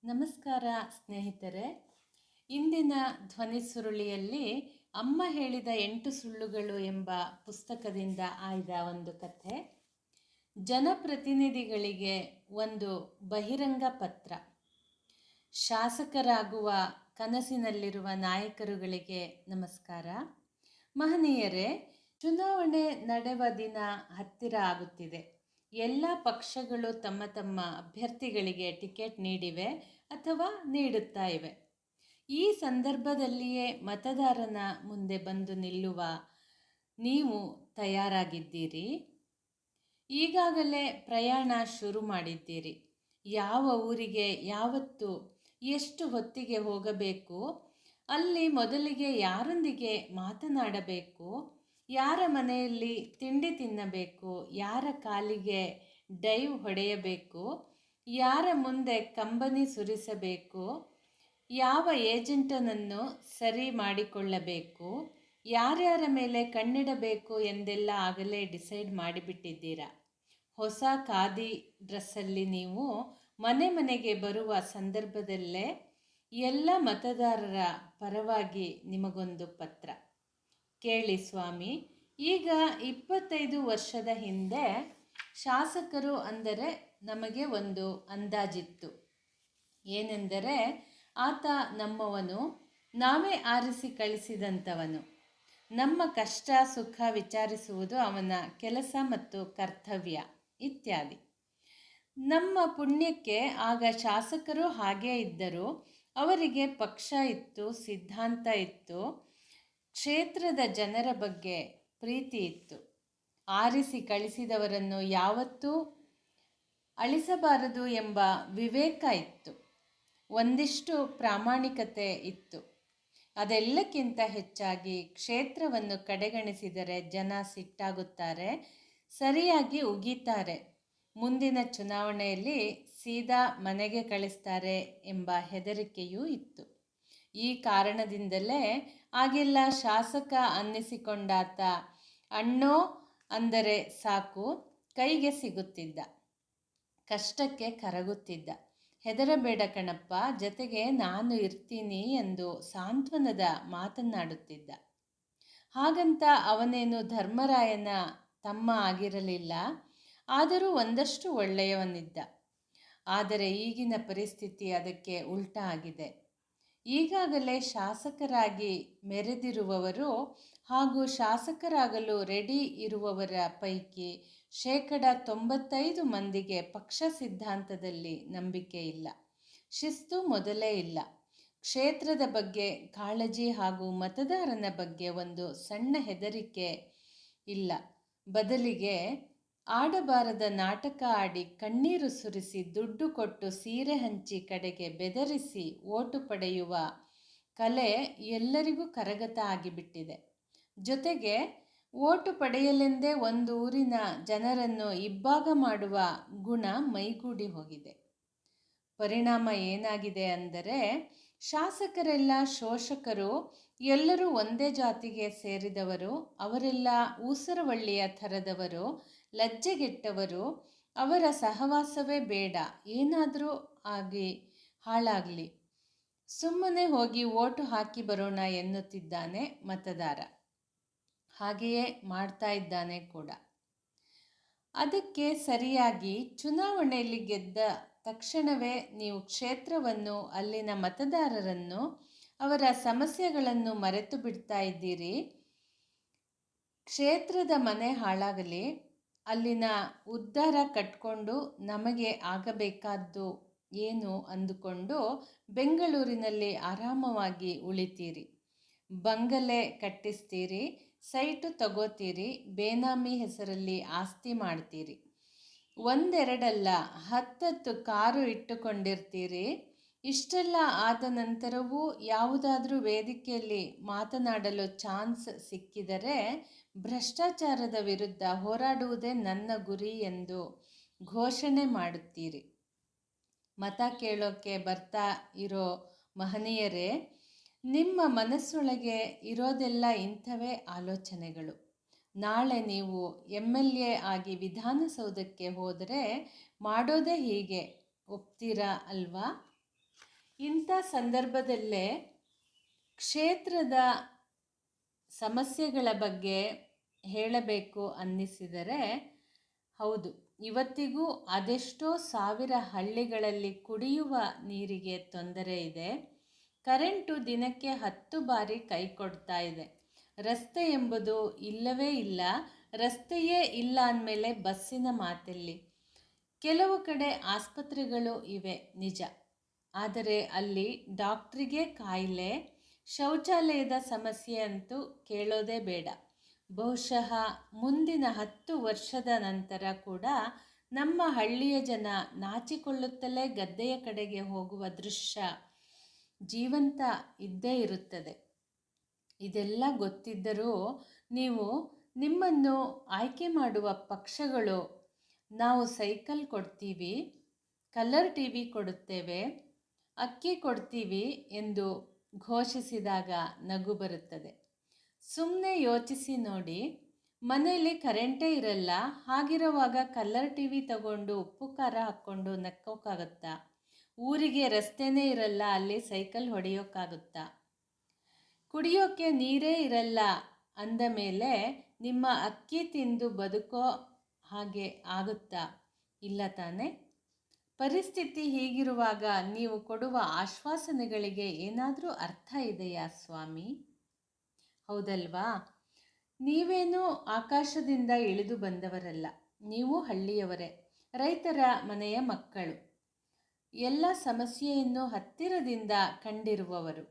ನಮಸ್ಕಾರ ಸ್ನೇಹಿತರೆ. ಇಂದಿನ ಧ್ವನಿ ಸುರುಳಿಯಲ್ಲಿ ಅಮ್ಮ ಹೇಳಿದ 8 ಸುಳ್ಳುಗಳು ಎಂಬ ಪುಸ್ತಕದಿಂದ ಆಯ್ದ ಒಂದು ಕಥೆ. ಜನಪ್ರತಿನಿಧಿಗಳಿಗೆ ಒಂದು ಬಹಿರಂಗ ಪತ್ರ. ಶಾಸಕರಾಗುವ ಕನಸಿನಲ್ಲಿರುವ ನಾಯಕರುಗಳಿಗೆ ನಮಸ್ಕಾರ. ಮಹನೀಯರೇ, ಚುನಾವಣೆ ನಡೆವ ದಿನ ಹತ್ತಿರ ಆಗುತ್ತಿದೆ. ಎಲ್ಲ ಪಕ್ಷಗಳು ತಮ್ಮ ತಮ್ಮ ಅಭ್ಯರ್ಥಿಗಳಿಗೆ ಟಿಕೆಟ್ ನೀಡಿವೆ ಅಥವಾ ನೀಡುತ್ತಾ ಇವೆ. ಈ ಸಂದರ್ಭದಲ್ಲಿಯೇ ಮತದಾರನ ಮುಂದೆ ಬಂದು ನಿಲ್ಲುವ ನೀವು ತಯಾರಾಗಿದ್ದೀರಿ. ಈಗಾಗಲೇ ಪ್ರಯಾಣ ಶುರು ಮಾಡಿದ್ದೀರಿ. ಯಾವ ಊರಿಗೆ ಯಾವತ್ತು ಎಷ್ಟು ಹೊತ್ತಿಗೆ ಹೋಗಬೇಕು, ಅಲ್ಲಿ ಮೊದಲಿಗೆ ಯಾರೊಂದಿಗೆ ಮಾತನಾಡಬೇಕು, ಯಾರ ಮನೆಯಲ್ಲಿ ತಿಂಡಿ ತಿನ್ನಬೇಕು, ಯಾರ ಕಾಲಿಗೆ ಡೈವ್ ಹೊಡೆಯಬೇಕು, ಯಾರ ಮುಂದೆ ಕಂಬನಿ ಸುರಿಸಬೇಕು, ಯಾವ ಏಜೆಂಟನನ್ನು ಸರಿ ಮಾಡಿಕೊಳ್ಳಬೇಕು, ಯಾರ್ಯಾರ ಮೇಲೆ ಕಣ್ಣಿಡಬೇಕು ಎಂದೆಲ್ಲ ಆಗಲೇ ಡಿಸೈಡ್ ಮಾಡಿಬಿಟ್ಟಿದ್ದೀರಾ. ಹೊಸ ಖಾದಿ ಡ್ರೆಸ್ಸಲ್ಲಿ ನೀವು ಮನೆ ಮನೆಗೆ ಬರುವ ಸಂದರ್ಭದಲ್ಲೇ ಎಲ್ಲ ಮತದಾರರ ಪರವಾಗಿ ನಿಮಗೊಂದು ಪತ್ರ. ಕೇಳಿ ಸ್ವಾಮಿ, ಈಗ 25 ವರ್ಷದ ಹಿಂದೆ ಶಾಸಕರು ಅಂದರೆ ನಮಗೆ ಒಂದು ಅಂದಾಜಿತ್ತು. ಏನೆಂದರೆ ಆತ ನಮ್ಮವನು, ನಾವೇ ಆರಿಸಿ ಕಳಿಸಿದಂಥವನು. ನಮ್ಮ ಕಷ್ಟ ಸುಖ ವಿಚಾರಿಸುವುದು ಅವನ ಕೆಲಸ ಮತ್ತು ಕರ್ತವ್ಯ ಇತ್ಯಾದಿ. ನಮ್ಮ ಪುಣ್ಯಕ್ಕೆ ಆಗ ಶಾಸಕರು ಹಾಗೇ ಇದ್ದರು. ಅವರಿಗೆ ಪಕ್ಷ ಇತ್ತು, ಸಿದ್ಧಾಂತ ಇತ್ತು, ಕ್ಷೇತ್ರದ ಜನರ ಬಗ್ಗೆ ಪ್ರೀತಿ ಇತ್ತು. ಆರಿಸಿ ಕಳಿಸಿದವರನ್ನು ಯಾವತ್ತೂ ಅಳಿಸಬಾರದು ಎಂಬ ವಿವೇಕ ಇತ್ತು. ಒಂದಿಷ್ಟು ಪ್ರಾಮಾಣಿಕತೆ ಇತ್ತು. ಅದೆಲ್ಲಕ್ಕಿಂತ ಹೆಚ್ಚಾಗಿ ಕ್ಷೇತ್ರವನ್ನು ಕಡೆಗಣಿಸಿದರೆ ಜನ ಸಿಟ್ಟಾಗುತ್ತಾರೆ, ಸರಿಯಾಗಿ ಉಗಿತಾರೆ, ಮುಂದಿನ ಚುನಾವಣೆಯಲ್ಲಿ ಸೀದಾ ಮನೆಗೆ ಕಳಿಸ್ತಾರೆ ಎಂಬ ಹೆದರಿಕೆಯೂ ಇತ್ತು. ಈ ಕಾರಣದಿಂದಲೇ ಆಗೆಲ್ಲ ಶಾಸಕ ಅನ್ನಿಸಿಕೊಂಡಾತ ಅಣ್ಣೋ ಅಂದರೆ ಸಾಕು, ಕೈಗೆ ಸಿಗುತ್ತಿದ್ದ, ಕಷ್ಟಕ್ಕೆ ಕರಗುತ್ತಿದ್ದ. ಹೆದರಬೇಡ ಕಣಪ್ಪ, ಜೊತೆಗೆ ನಾನು ಇರ್ತೀನಿ ಎಂದು ಸಾಂತ್ವನದ ಮಾತನ್ನಾಡುತ್ತಿದ್ದ. ಹಾಗಂತ ಅವನೇನು ಧರ್ಮರಾಯನ ತಮ್ಮ ಆಗಿರಲಿಲ್ಲ, ಆದರೂ ಒಂದಷ್ಟು ಒಳ್ಳೆಯವನಿದ್ದ. ಆದರೆ ಈಗಿನ ಪರಿಸ್ಥಿತಿ ಅದಕ್ಕೆ ಉಲ್ಟಾ ಆಗಿದೆ. ಈಗಾಗಲೇ ಶಾಸಕರಾಗಿ ಮೆರೆದಿರುವವರು ಹಾಗೂ ಶಾಸಕರಾಗಲು ರೆಡಿ ಇರುವವರ ಪೈಕಿ 95% ಮಂದಿಗೆ ಪಕ್ಷ ಸಿದ್ಧಾಂತದಲ್ಲಿ ನಂಬಿಕೆ ಇಲ್ಲ, ಶಿಸ್ತು ಮೊದಲೇ ಇಲ್ಲ, ಕ್ಷೇತ್ರದ ಬಗ್ಗೆ ಕಾಳಜಿ ಹಾಗೂ ಮತದಾರನ ಬಗ್ಗೆ ಒಂದು ಸಣ್ಣ ಹೆದರಿಕೆ ಇಲ್ಲ. ಬದಲಿಗೆ ಆಡಬಾರದ ನಾಟಕ ಆಡಿ, ಕಣ್ಣೀರು ಸುರಿಸಿ, ದುಡ್ಡು ಕೊಟ್ಟು ಸೀರೆ ಹಂಚಿ, ಕಡೆಗೆ ಬೆದರಿಸಿ ಓಟು ಪಡೆಯುವ ಕಲೆ ಎಲ್ಲರಿಗೂ ಕರಗತ ಆಗಿಬಿಟ್ಟಿದೆ. ಜೊತೆಗೆ ಓಟು ಪಡೆಯಲೆಂದೇ ಒಂದು ಊರಿನ ಜನರನ್ನು ಇಬ್ಬಾಗ ಮಾಡುವ ಗುಣ ಮೈಗೂಡಿ ಹೋಗಿದೆ. ಪರಿಣಾಮ ಏನಾಗಿದೆ ಅಂದರೆ, ಶಾಸಕರೆಲ್ಲ ಶೋಷಕರು, ಎಲ್ಲರೂ ಒಂದೇ ಜಾತಿಗೆ ಸೇರಿದವರು, ಅವರೆಲ್ಲ ಊಸರವಳ್ಳಿಯ ಥರದವರು, ಲಜ್ಜೆಗೆಟ್ಟವರು, ಅವರ ಸಹವಾಸವೇ ಬೇಡ, ಏನಾದರೂ ಆಗಿ ಹಾಳಾಗಲಿ, ಸುಮ್ಮನೆ ಹೋಗಿ ಓಟು ಹಾಕಿ ಬರೋಣ ಎನ್ನುತ್ತಿದ್ದಾನೆ ಮತದಾರ. ಹಾಗೆಯೇ ಮಾಡ್ತಾ ಇದ್ದಾನೆ ಕೂಡ. ಅದಕ್ಕೆ ಸರಿಯಾಗಿ ಚುನಾವಣೆಯಲ್ಲಿ ಗೆದ್ದ ತಕ್ಷಣವೇ ನೀವು ಕ್ಷೇತ್ರವನ್ನು, ಅಲ್ಲಿನ ಮತದಾರರನ್ನು, ಅವರ ಸಮಸ್ಯೆಗಳನ್ನು ಮರೆತು ಬಿಡ್ತಾ ಇದ್ದೀರಿ. ಕ್ಷೇತ್ರದ ಮನೆ ಹಾಳಾಗಲಿ, ಅಲ್ಲಿನ ಉದ್ಧಾರ ಕಟ್ಕೊಂಡು ನಮಗೆ ಆಗಬೇಕಾದ್ದು ಏನು ಅಂದುಕೊಂಡು ಬೆಂಗಳೂರಿನಲ್ಲಿ ಆರಾಮವಾಗಿ ಉಳಿತೀರಿ. ಬಂಗಲೆ ಕಟ್ಟಿಸ್ತೀರಿ, ಸೈಟು ತಗೋತೀರಿ, ಬೇನಾಮಿ ಹೆಸರಲ್ಲಿ ಆಸ್ತಿ ಮಾಡ್ತೀರಿ. ಒಂದೆರಡಲ್ಲ 10 ಕಾರು ಇಟ್ಟುಕೊಂಡಿರ್ತೀರಿ. ಇಷ್ಟೆಲ್ಲ ಆದ ನಂತರವೂ ಯಾವುದಾದ್ರೂ ವೇದಿಕೆಯಲ್ಲಿ ಮಾತನಾಡಲು ಚಾನ್ಸ್ ಸಿಕ್ಕಿದರೆ ಭ್ರಷ್ಟಾಚಾರದ ವಿರುದ್ಧ ಹೋರಾಡುವುದೇ ನನ್ನ ಗುರಿ ಎಂದು ಘೋಷಣೆ ಮಾಡುತ್ತೀರಿ. ಮತ ಕೇಳೋಕ್ಕೆ ಬರ್ತಾ ಇರೋ ಮಹನೀಯರೇ, ನಿಮ್ಮ ಮನಸ್ಸೊಳಗೆ ಇರೋದೆಲ್ಲ ಇಂಥವೇ ಆಲೋಚನೆಗಳು. ನಾಳೆ ನೀವು MLA ಆಗಿ ವಿಧಾನಸೌಧಕ್ಕೆ ಹೋದರೆ ಮಾಡೋದೇ ಹೀಗೆ, ಒಪ್ತೀರಾ ಅಲ್ವಾ? ಇಂಥ ಸಂದರ್ಭದಲ್ಲೇ ಕ್ಷೇತ್ರದ ಸಮಸ್ಯೆಗಳ ಬಗ್ಗೆ ಹೇಳಬೇಕು ಅನ್ನಿಸಿದರೆ, ಹೌದು, ಇವತ್ತಿಗೂ ಅದೆಷ್ಟೋ ಸಾವಿರ ಹಳ್ಳಿಗಳಲ್ಲಿ ಕುಡಿಯುವ ನೀರಿಗೆ ತೊಂದರೆ ಇದೆ. ಕರೆಂಟು ದಿನಕ್ಕೆ 10 ಬಾರಿ ಕೈ ಕೊಡ್ತಾ ಇದೆ. ರಸ್ತೆ ಎಂಬುದು ಇಲ್ಲವೇ ಇಲ್ಲ. ರಸ್ತೆಯೇ ಇಲ್ಲ ಅಂದಮೇಲೆ ಬಸ್ಸಿನ ಮಾತೆಲ್ಲಿ? ಕೆಲವು ಕಡೆ ಆಸ್ಪತ್ರೆಗಳು ಇವೆ ನಿಜ, ಆದರೆ ಅಲ್ಲಿ ಡಾಕ್ಟ್ರಿಗೆ ಕಾಯಿಲೆ, ಶೌಚಾಲಯದ ಸಮಸ್ಯೆ ಅಂತೂ ಕೇಳೋದೇ ಬೇಡ. ಬಹುಶಃ ಮುಂದಿನ 10 ವರ್ಷದ ನಂತರ ಕೂಡ ನಮ್ಮ ಹಳ್ಳಿಯ ಜನ ನಾಚಿಕೊಳ್ಳುತ್ತಲೇ ಗದ್ದೆಯ ಕಡೆಗೆ ಹೋಗುವ ದೃಶ್ಯ ಜೀವಂತ ಇದ್ದೇ ಇರುತ್ತದೆ. ಇದೆಲ್ಲ ಗೊತ್ತಿದ್ದರೂ ನೀವು ನಿಮ್ಮನ್ನು ಆಯ್ಕೆ ಮಾಡುವ ಪಕ್ಷಗಳು ನಾವು ಸೈಕಲ್ ಕೊಡ್ತೀವಿ, ಕಲರ್ ಟಿವಿ ಕೊಡುತ್ತೇವೆ, ಅಕ್ಕಿ ಕೊಡ್ತೀವಿ ಎಂದು ಘೋಷಿಸಿದಾಗ ನಗು ಬರುತ್ತದೆ. ಸುಮ್ಮನೆ ಯೋಚಿಸಿ ನೋಡಿ, ಮನೆಯಲ್ಲಿ ಕರೆಂಟೇ ಇರಲ್ಲ, ಹಾಗಿರುವಾಗ ಕಲರ್ ಟಿವಿ ತಗೊಂಡು ಉಪ್ಪು ಖಾರ ಹಾಕ್ಕೊಂಡು ನಕ್ಕೋಕ್ಕಾಗುತ್ತಾ? ಊರಿಗೆ ರಸ್ತೆನೇ ಇರಲ್ಲ, ಅಲ್ಲಿ ಸೈಕಲ್ ಹೊಡೆಯೋಕ್ಕಾಗುತ್ತಾ? ಕುಡಿಯೋಕ್ಕೆ ನೀರೇ ಇರಲ್ಲ ಅಂದ ಮೇಲೆ ನಿಮ್ಮ ಅಕ್ಕಿ ತಿಂದು ಬದುಕೋ ಹಾಗೆ ಆಗುತ್ತಾ? ಇಲ್ಲ ತಾನೇ? ಪರಿಸ್ಥಿತಿ ಹೀಗಿರುವಾಗ ನೀವು ಕೊಡುವ ಆಶ್ವಾಸನೆಗಳಿಗೆ ಏನಾದರೂ ಅರ್ಥ ಇದೆಯಾ ಸ್ವಾಮಿ? ಹೌದಲ್ವಾ? ನೀವೇನೂ ಆಕಾಶದಿಂದ ಇಳಿದು ಬಂದವರಲ್ಲ, ನೀವು ಹಳ್ಳಿಯವರೇ, ರೈತರ ಮನೆಯ ಮಕ್ಕಳು, ಎಲ್ಲ ಸಮಸ್ಯೆಯನ್ನು ಹತ್ತಿರದಿಂದ ಕಂಡಿರುವವರು.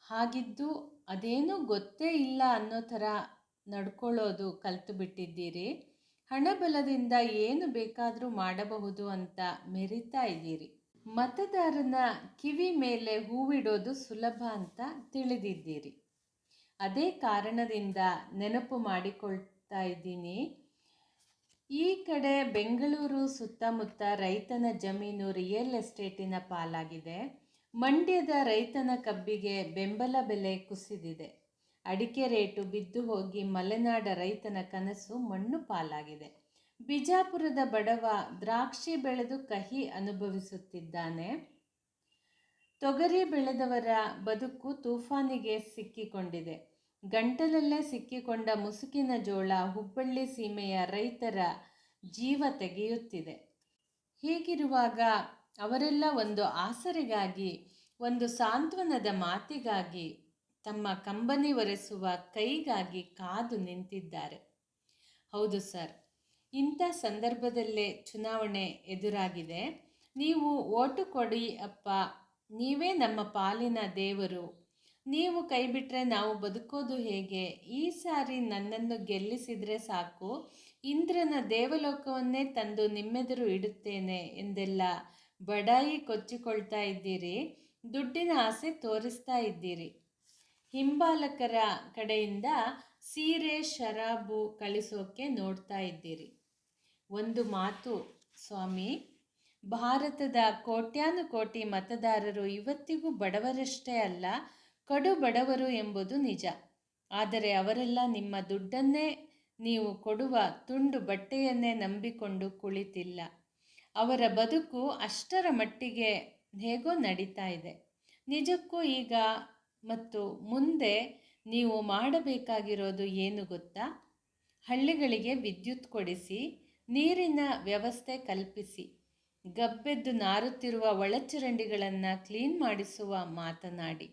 ಹಾಗಿದ್ದು ಅದೇನೂ ಗೊತ್ತೇ ಇಲ್ಲ ಅನ್ನೋ ಥರ ನಡ್ಕೊಳ್ಳೋದು ಕಲಿತು ಬಿಟ್ಟಿದ್ದೀರಿ. ಹಣಬಲದಿಂದ ಏನು ಬೇಕಾದರೂ ಮಾಡಬಹುದು ಅಂತ ಮೆರಿತಾ ಇದ್ದೀರಿ. ಮತದಾರನ ಕಿವಿ ಮೇಲೆ ಹೂವಿಡೋದು ಸುಲಭ ಅಂತ ತಿಳಿದಿದ್ದೀರಿ. ಅದೇ ಕಾರಣದಿಂದ ನೆನಪು ಮಾಡಿಕೊಳ್ತಾ ಇದ್ದೀನಿ. ಈ ಕಡೆ ಬೆಂಗಳೂರು ಸುತ್ತಮುತ್ತ ರೈತನ ಜಮೀನು ರಿಯಲ್ ಎಸ್ಟೇಟಿನ ಪಾಲಾಗಿದೆ. ಮಂಡ್ಯದ ರೈತನ ಕಬ್ಬಿಗೆ ಬೆಂಬಲ ಬೆಲೆ ಕುಸಿದಿದೆ. ಅಡಿಕೆ ರೇಟು ಬಿದ್ದು ಹೋಗಿ ಮಲೆನಾಡ ರೈತನ ಕನಸು ಮಣ್ಣು ಪಾಲಾಗಿದೆ. ಬಿಜಾಪುರದ ಬಡವ ದ್ರಾಕ್ಷಿ ಬೆಳೆದು ಕಹಿ ಅನುಭವಿಸುತ್ತಿದ್ದಾನೆ. ತೊಗರಿ ಬೆಳೆದವರ ಬದುಕು ತೂಫಾನಿಗೆ ಸಿಕ್ಕಿಕೊಂಡಿದೆ. ಗಂಟಲಲ್ಲೇ ಸಿಕ್ಕಿಕೊಂಡ ಮುಸುಕಿನ ಜೋಳ ಹುಬ್ಬಳ್ಳಿ ಸೀಮೆಯ ರೈತರ ಜೀವ ತೆಗೆಯುತ್ತಿದೆ. ಹೀಗಿರುವಾಗ ಅವರೆಲ್ಲ ಒಂದು ಆಸರೆಗಾಗಿ, ಒಂದು ಸಾಂತ್ವನದ ಮಾತಿಗಾಗಿ, ತಮ್ಮ ಕಂಬನಿ ಒರೆಸುವ ಕೈಗಾಗಿ ಕಾದು ನಿಂತಿದ್ದಾರೆ. ಹೌದು ಸರ್, ಇಂಥ ಸಂದರ್ಭದಲ್ಲೇ ಚುನಾವಣೆ ಎದುರಾಗಿದೆ. ನೀವು ಓಟು ಕೊಡಿ ಅಪ್ಪ, ನೀವೇ ನಮ್ಮ ಪಾಲಿನ ದೇವರು, ನೀವು ಕೈಬಿಟ್ರೆ ನಾವು ಬದುಕೋದು ಹೇಗೆ? ಈ ಸಾರಿ ನನ್ನನ್ನು ಗೆಲ್ಲಿಸಿದರೆ ಸಾಕು, ಇಂದ್ರನ ದೇವಲೋಕವನ್ನೇ ತಂದು ನಿಮ್ಮೆದುರು ಇಡುತ್ತೇನೆ ಎಂದೆಲ್ಲ ಬಡಾಯಿ ಕೊಚ್ಚಿಕೊಳ್ತಾ ಇದ್ದೀರಿ. ದುಡ್ಡಿನ ಆಸೆ ತೋರಿಸ್ತಾ ಇದ್ದೀರಿ. ಹಿಂಬಾಲಕರ ಕಡೆಯಿಂದ ಸೀರೆ ಶರಾಬು ಕಳಿಸೋಕೆ ನೋಡ್ತಾ ಇದ್ದೀರಿ. ಒಂದು ಮಾತು ಸ್ವಾಮಿ, ಭಾರತದ ಕೋಟ್ಯಾನುಕೋಟಿ ಮತದಾರರು ಇವತ್ತಿಗೂ ಬಡವರಷ್ಟೇ ಅಲ್ಲ, ಕಡು ಬಡವರು ಎಂಬುದು ನಿಜ. ಆದರೆ ಅವರೆಲ್ಲ ನಿಮ್ಮ ದುಡ್ಡನ್ನೇ, ನೀವು ಕೊಡುವ ತುಂಡು ಬಟ್ಟೆಯನ್ನೇ ನಂಬಿಕೊಂಡು ಕುಳಿತಿಲ್ಲ. ಅವರ ಬದುಕು ಅಷ್ಟರ ಮಟ್ಟಿಗೆ ಹೇಗೋ ನಡೀತಾ ಇದೆ. ನಿಜಕ್ಕೂ ಈಗ ಮತ್ತು ಮುಂದೆ ನೀವು ಮಾಡಬೇಕಾಗಿರೋದು ಏನು ಗೊತ್ತಾ? ಹಳ್ಳಿಗಳಿಗೆ ವಿದ್ಯುತ್ ಕೊಡಿಸಿ, ನೀರಿನ ವ್ಯವಸ್ಥೆ ಕಲ್ಪಿಸಿ, ಗಬ್ಬೆದ್ದು ನಾರುತ್ತಿರುವ ಒಳಚರಂಡಿಗಳನ್ನು ಕ್ಲೀನ್ ಮಾಡಿಸುವ ಮಾತನಾಡಿ.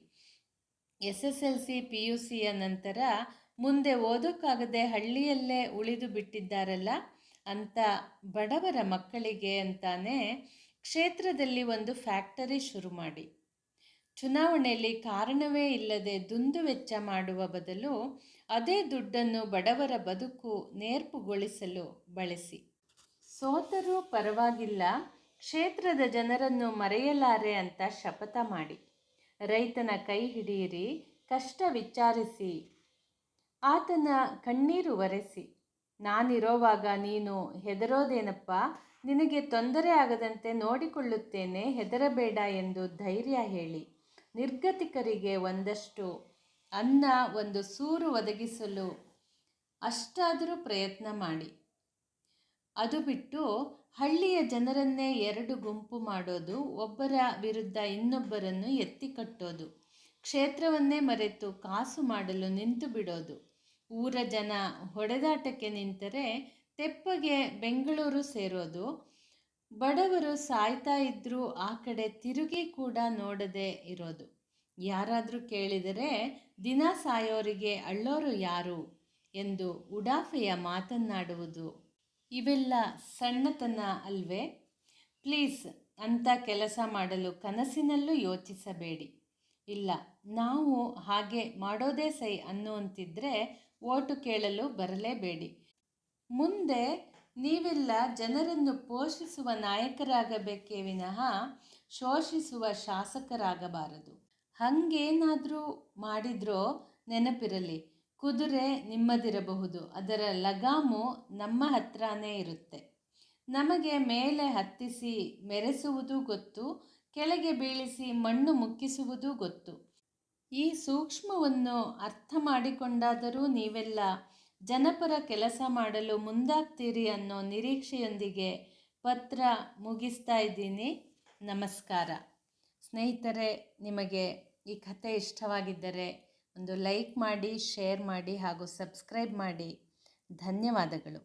SSLC PUCಯ ನಂತರ ಮುಂದೆ ಓದೋಕ್ಕಾಗದೆ ಹಳ್ಳಿಯಲ್ಲೇ ಉಳಿದು ಬಿಟ್ಟಿದ್ದಾರಲ್ಲ ಅಂಥ ಬಡವರ ಮಕ್ಕಳಿಗೆ ಅಂತಾನೆ ಕ್ಷೇತ್ರದಲ್ಲಿ ಒಂದು ಫ್ಯಾಕ್ಟರಿ ಶುರು ಮಾಡಿ. ಚುನಾವಣೆಯಲ್ಲಿ ಕಾರಣವೇ ಇಲ್ಲದೆ ದುಂದು ವೆಚ್ಚ ಮಾಡುವ ಬದಲು ಅದೇ ದುಡ್ಡನ್ನು ಬಡವರ ಬದುಕು ನೇರ್ಪುಗೊಳಿಸಲು ಬಳಸಿ. ಸೋತರೂ ಪರವಾಗಿಲ್ಲ, ಕ್ಷೇತ್ರದ ಜನರನ್ನು ಮರೆಯಲಾರೆ ಅಂತ ಶಪಥ ಮಾಡಿ. ರೈತನ ಕೈ ಹಿಡಿಯಿರಿ, ಕಷ್ಟ ವಿಚಾರಿಸಿ, ಆತನ ಕಣ್ಣೀರು ಒರೆಸಿ. ನಾನಿರೋವಾಗ ನೀನು ಹೆದರೋದೇನಪ್ಪ, ನಿನಗೆ ತೊಂದರೆ ಆಗದಂತೆ ನೋಡಿಕೊಳ್ಳುತ್ತೇನೆ, ಹೆದರಬೇಡ ಎಂದು ಧೈರ್ಯ ಹೇಳಿ. ನಿರ್ಗತಿಕರಿಗೆ ಒಂದಷ್ಟು ಅನ್ನ, ಒಂದು ಸೂರು ಒದಗಿಸಲು ಅಷ್ಟಾದರೂ ಪ್ರಯತ್ನ ಮಾಡಿ. ಅದು ಬಿಟ್ಟು ಹಳ್ಳಿಯ ಜನರನ್ನೇ ಎರಡು ಗುಂಪು ಮಾಡೋದು, ಒಬ್ಬರ ವಿರುದ್ಧ ಇನ್ನೊಬ್ಬರನ್ನು ಎತ್ತಿ ಕಟ್ಟೋದು, ಕ್ಷೇತ್ರವನ್ನೇ ಮರೆತು ಕಾಸು ಮಾಡಲು ನಿಂತು ಬಿಡೋದು. ಊರ ಜನ ಹೊಡೆದಾಟಕ್ಕೆ ನಿಂತರೆ ತೆಪ್ಪಗೆ ಬೆಂಗಳೂರು ಸೇರೋದು. ಬಡವರು ಸಾಯ್ತಾ ಇದ್ರೂ ಆ ಕಡೆ ತಿರುಗಿ ಕೂಡ ನೋಡದೆ ಇರೋದು. ಯಾರಾದರೂ ಕೇಳಿದರೆ ದಿನ ಸಾಯೋರಿಗೆ ಅಳ್ಳೋರು ಯಾರು ಎಂದು ಉಡಾಫೆಯ ಮಾತನ್ನಾಡುವುದು. ಇವೆಲ್ಲ ಸಣ್ಣತನ ಅಲ್ವೇ? ಪ್ಲೀಸ್, ಅಂಥ ಕೆಲಸ ಮಾಡಲು ಕನಸಿನಲ್ಲೂ ಯೋಚಿಸಬೇಡಿ. ಇಲ್ಲ, ನಾವು ಹಾಗೆ ಮಾಡೋದೇ ಸೈ ಅನ್ನುವಂತಿದ್ರೆ ಓಟು ಕೇಳಲು ಬರಲೇಬೇಡಿ. ಮುಂದೆ ನೀವೆಲ್ಲ ಜನರನ್ನು ಪೋಷಿಸುವ ನಾಯಕರಾಗಬೇಕೇ ವಿನಃ ಶೋಷಿಸುವ ಶಾಸಕರಾಗಬಾರದು. ಹಾಗೇನಾದರೂ ಮಾಡಿದ್ರೋ ನೆನಪಿರಲಿ, ಕುದುರೆ ನಿಮ್ಮದಿರಬಹುದು, ಅದರ ಲಗಾಮು ನಮ್ಮ ಹತ್ರನೇ ಇರುತ್ತೆ. ನಮಗೆ ಮೇಲೆ ಹತ್ತಿಸಿ ಮೆರೆಸುವುದೂ ಗೊತ್ತು, ಕೆಳಗೆ ಬೀಳಿಸಿ ಮಣ್ಣು ಮುಕ್ಕಿಸುವುದೂ ಗೊತ್ತು. ಈ ಸೂಕ್ಷ್ಮವನ್ನು ಅರ್ಥ ಮಾಡಿಕೊಂಡಾದರೂ ನೀವೆಲ್ಲ ಜನಪರ ಕೆಲಸ ಮಾಡಲು ಮುಂದಾಗ್ತೀರಿ ಅನ್ನೋ ನಿರೀಕ್ಷೆಯೊಂದಿಗೆ ಪತ್ರ ಮುಗಿಸ್ತಾ ಇದ್ದೀನಿ. ನಮಸ್ಕಾರ. ಸ್ನೇಹಿತರೆ, ನಿಮಗೆ ಈ ಕಥೆ ಇಷ್ಟವಾಗಿದ್ದರೆ ಒಂದು ಲೈಕ್ ಮಾಡಿ, ಶೇರ್ ಮಾಡಿ ಹಾಗೂ ಸಬ್ಸ್ಕ್ರೈಬ್ ಮಾಡಿ. ಧನ್ಯವಾದಗಳು.